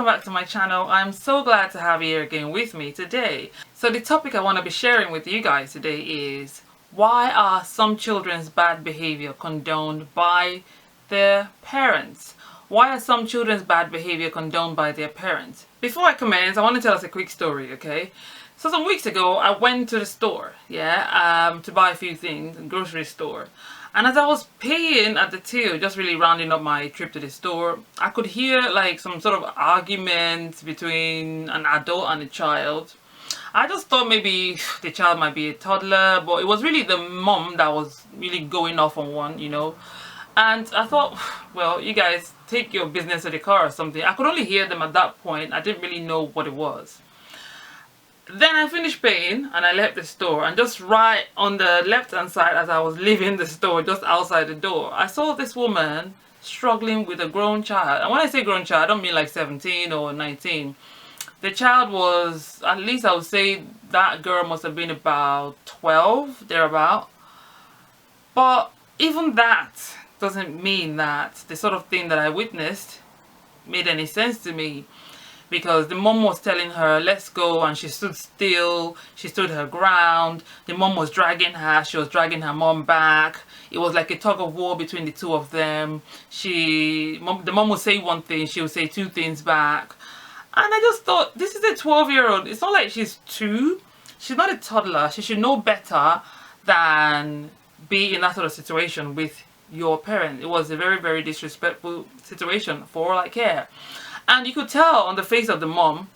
back to my channel. I'm so glad to have you here again with me today. So the topic I want to be sharing with you guys today is, why are some children's bad behavior condoned by their parents? Why are some children's bad behavior condoned by their parents? Before I commence, I want to tell us a quick story, okay? So some weeks ago, I went to the store, to buy a few things, a grocery store. And as I was paying at the till, just really rounding up my trip to the store, I could hear like some sort of argument between an adult and a child. I just thought maybe the child might be a toddler, but it was really the mom that was really going off on one, you know. And I thought, well, you guys take your business to the car or something. I could only hear them at that point. I didn't really know what it was. Then I finished paying and I left the store, and just right on the left hand side as I was leaving the store, just outside the door, I saw this woman struggling with a grown child. And when I say grown child, I don't mean like 17 or 19. The child was, at least I would say that girl must have been about 12, thereabout. But even that doesn't mean that the sort of thing that I witnessed made any sense to me. Because the mom was telling her, let's go, and she stood still, she stood her ground. The mom was dragging her, she was dragging her mom back. It was like a tug of war between the two of them. The mom would say one thing, she would say two things back. And I just thought, this is a 12-year-old. It's not like she's 2. She's not a toddler. She should know better than be in that sort of situation with your parent. It was a very, very disrespectful situation for all I care. And you could tell on the face of the mom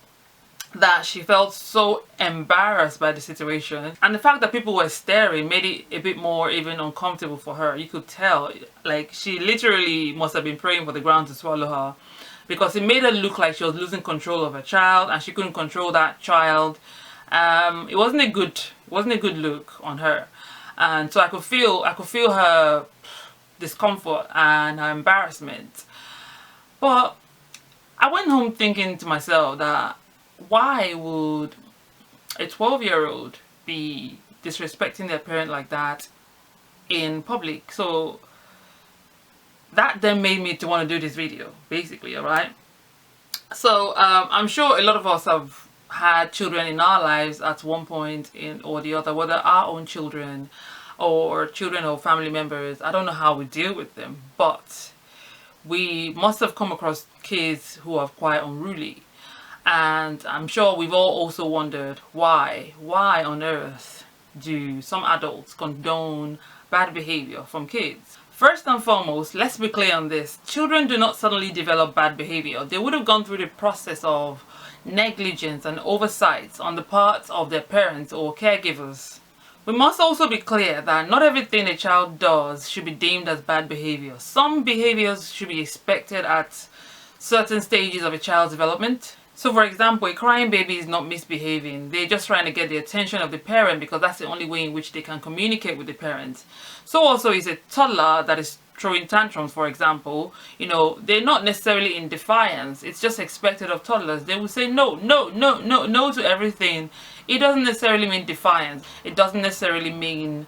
that she felt so embarrassed by the situation. And the fact that people were staring made it a bit more even uncomfortable for her. You could tell, like, she literally must have been praying for the ground to swallow her. Because it made her look like she was losing control of her child, and she couldn't control that child. It wasn't a good look on her. And so I could feel her discomfort and her embarrassment. But I went home thinking to myself that why would a 12-year-old be disrespecting their parent like that in public? So that then made me to want to do this video, basically, alright? So I'm sure a lot of us have had children in our lives at one point or the other, whether our own children or children of family members. I don't know how we deal with them, but we must have come across kids who are quite unruly. And I'm sure we've all also wondered why on earth do some adults condone bad behavior from kids? First and foremost, let's be clear on this. Children do not suddenly develop bad behavior. They would have gone through the process of negligence and oversight on the part of their parents or caregivers. We must also be clear that not everything a child does should be deemed as bad behavior. Some behaviors should be expected at certain stages of a child's development. So for example, a crying baby is not misbehaving. They're just trying to get the attention of the parent because that's the only way in which they can communicate with the parents. So also is a toddler that is throwing tantrums, for example. You know, they're not necessarily in defiance. It's just expected of toddlers. They will say no, no, no, no, no to everything. It doesn't necessarily mean defiance. It doesn't necessarily mean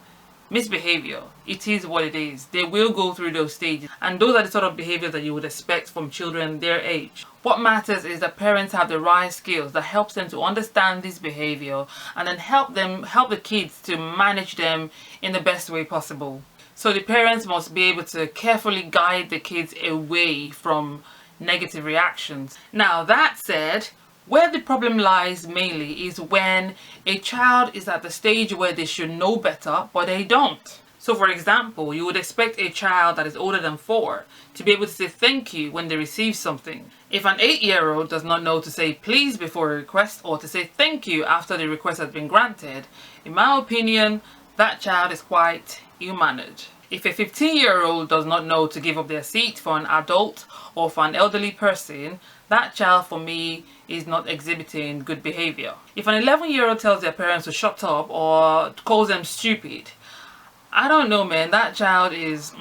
misbehavior. It is what it is. They will go through those stages, and those are the sort of behaviors that you would expect from children their age. What matters is that parents have the right skills that helps them to understand this behavior and then help the kids to manage them in the best way possible. So the parents must be able to carefully guide the kids away from negative reactions. Now that said, where the problem lies mainly is when a child is at the stage where they should know better, but they don't. So for example, you would expect a child that is older than 4 to be able to say thank you when they receive something. If an 8-year-old does not know to say please before a request or to say thank you after the request has been granted, in my opinion, that child is quite ill-mannered. If a 15-year-old does not know to give up their seat for an adult or for an elderly person, that child for me is not exhibiting good behavior. If an 11-year-old tells their parents to shut up or calls them stupid, I don't know, man, that child has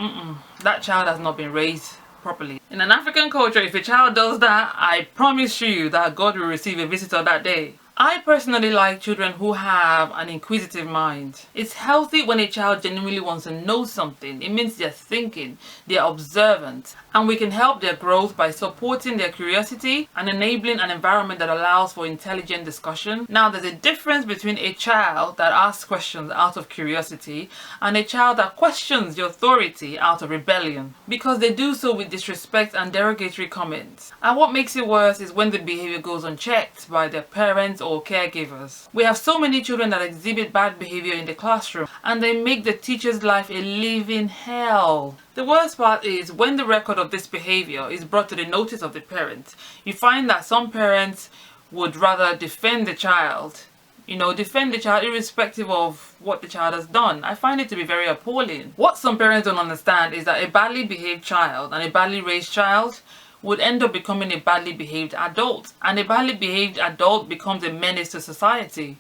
not been raised properly. In an African culture, if a child does that, I promise you that God will receive a visitor that day. I personally like children who have an inquisitive mind. It's healthy when a child genuinely wants to know something. It means they're thinking, they're observant, and we can help their growth by supporting their curiosity and enabling an environment that allows for intelligent discussion. Now, there's a difference between a child that asks questions out of curiosity and a child that questions the authority out of rebellion, because they do so with disrespect and derogatory comments. And what makes it worse is when the behavior goes unchecked by their parents or caregivers. We have so many children that exhibit bad behavior in the classroom, and they make the teacher's life a living hell. The worst part is when the record of this behavior is brought to the notice of the parent, you find that some parents would rather defend the child, irrespective of what the child has done. I find it to be very appalling. What some parents don't understand is that a badly behaved child and a badly raised child would end up becoming a badly behaved adult, and a badly behaved adult becomes a menace to society.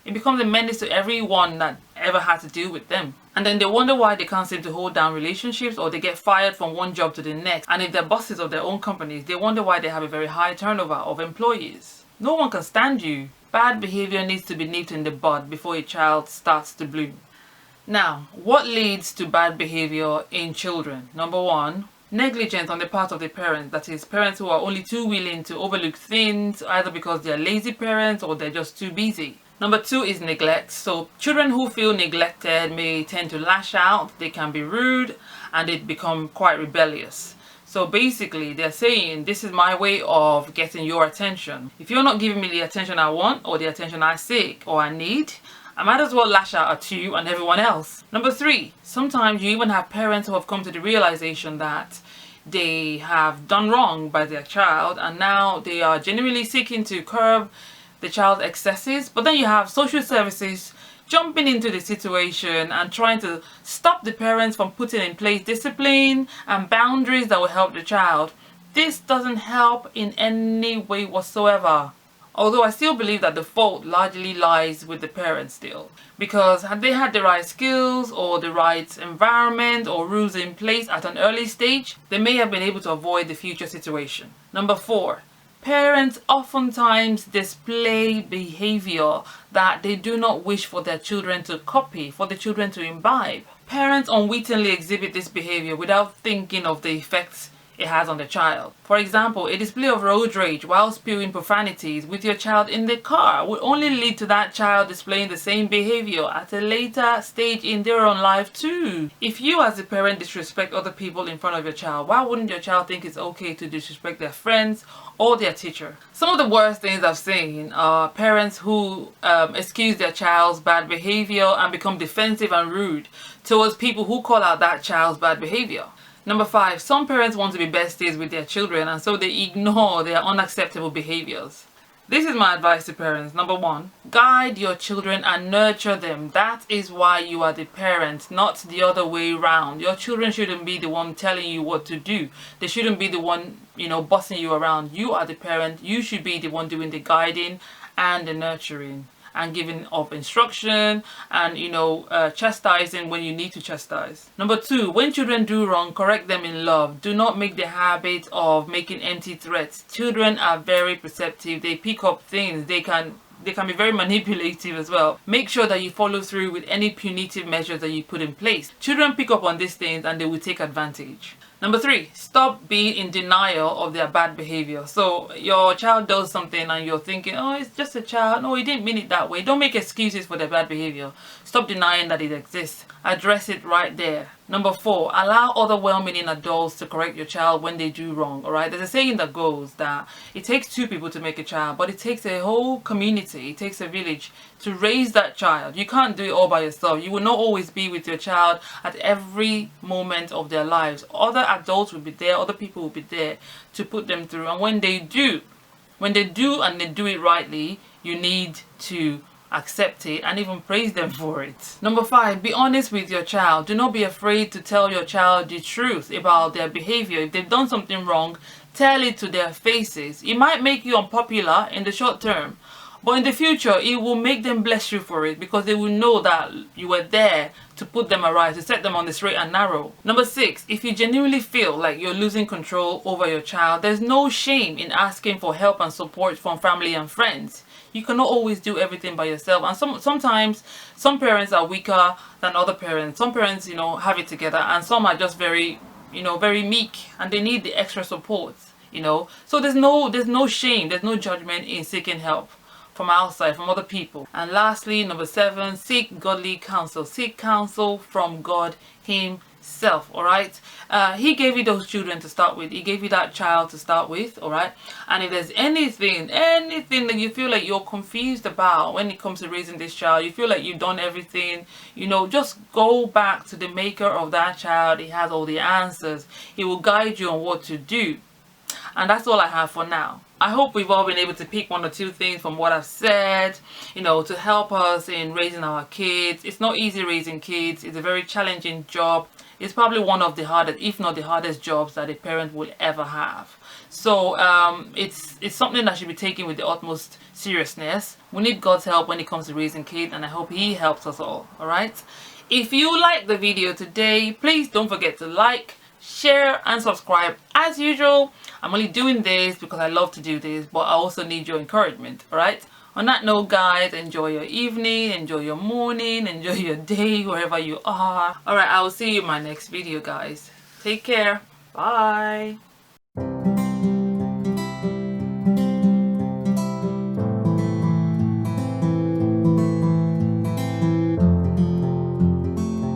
It becomes a menace to everyone that ever had to deal with them. And then they wonder why they can't seem to hold down relationships, or they get fired from one job to the next. And if they're bosses of their own companies, they wonder why they have a very high turnover of employees. No one can stand you. Bad behavior needs to be nipped in the bud before a child starts to bloom. Now, what leads to bad behavior in children? Number one, negligence on the part of the parents. That is, parents who are only too willing to overlook things, either because they're lazy parents or they're just too busy. Number two is neglect. So children who feel neglected may tend to lash out, they can be rude, and they become quite rebellious. So basically they're saying, this is my way of getting your attention. If you're not giving me the attention I want, or the attention I seek or I need, I might as well lash out at you and everyone else. Number three, sometimes you even have parents who have come to the realization that they have done wrong by their child, and now they are genuinely seeking to curb the child's excesses. But then you have social services jumping into the situation and trying to stop the parents from putting in place discipline and boundaries that will help the child. This doesn't help in any way whatsoever. Although I still believe that the fault largely lies with the parents still. Because had they had the right skills or the right environment or rules in place at an early stage, they may have been able to avoid the future situation. Number four, parents oftentimes display behavior that they do not wish for their children to copy, for the children to imbibe. Parents unwittingly exhibit this behavior without thinking of the effects it has on the child. For example, a display of road rage while spewing profanities with your child in the car would only lead to that child displaying the same behavior at a later stage in their own life too. If you as a parent disrespect other people in front of your child, why wouldn't your child think it's okay to disrespect their friends or their teacher? Some of the worst things I've seen are parents who excuse their child's bad behavior and become defensive and rude towards people who call out that child's bad behavior. Number five, some parents want to be besties with their children, and so they ignore their unacceptable behaviors. This is my advice to parents. Number one, guide your children and nurture them. That is why you are the parent, not the other way around. Your children shouldn't be the one telling you what to do. They shouldn't be the one, bossing you around. You are the parent. You should be the one doing the guiding and the nurturing, and giving of instruction and chastising when you need to chastise. Number two, when children do wrong, correct them in love. Do not make the habit of making empty threats. Children are very perceptive. They pick up things. They can be very manipulative as well. Make sure that you follow through with any punitive measures that you put in place. Children pick up on these things and they will take advantage. Number three, stop being in denial of their bad behavior. So your child does something and you're thinking, oh, it's just a child. No, he didn't mean it that way. Don't make excuses for their bad behavior. Stop denying that it exists. Address it right there. Number four, allow other well-meaning adults to correct your child when they do wrong, alright? There's a saying that goes that it takes two people to make a child, but it takes a whole community, it takes a village to raise that child. You can't do it all by yourself. You will not always be with your child at every moment of their lives. Other adults will be there, other people will be there to put them through. And when they do and they do it rightly, you need to accept it and even praise them for it. Number five, be honest with your child. Do not be afraid to tell your child the truth about their behavior. If they've done something wrong, tell it to their faces. It might make you unpopular in the short term, but in the future it will make them bless you for it, because they will know that you were there to put them aright, to set them on the straight and narrow. Number six, if you genuinely feel like you're losing control over your child, there's no shame in asking for help and support from family and friends. you cannot always do everything by yourself. And sometimes some parents are weaker than other parents. Some parents, you know, have it together, and some are just very, you know, very meek, and they need the extra support, you know. So there's no shame, there's no judgment in seeking help from outside, from other people. And lastly, number 7, seek godly counsel. Seek counsel from God himself. All right, he gave you those children to start with. He gave you that child to start with. All right, and if there's anything that you feel like you're confused about when it comes to raising this child, you feel like you've done everything, you know, just go back to the maker of that child. He has all the answers. He will guide you on what to do. And that's all I have for now. I hope we've all been able to pick 1 or 2 things from what I've said, you know, to help us in raising our kids. It's not easy raising kids. It's a very challenging job. It's probably one of the hardest, if not the hardest jobs that a parent will ever have. So it's something that should be taken with the utmost seriousness. We need God's help when it comes to raising kids, and I hope he helps us all. All right. If you like the video today, please don't forget to like, share and subscribe. As usual, I'm only doing this because I love to do this, but I also need your encouragement. All right, on that note, guys, enjoy your evening, enjoy your morning, enjoy your day, wherever you are. All right, I will see you in my next video, guys. Take care. Bye.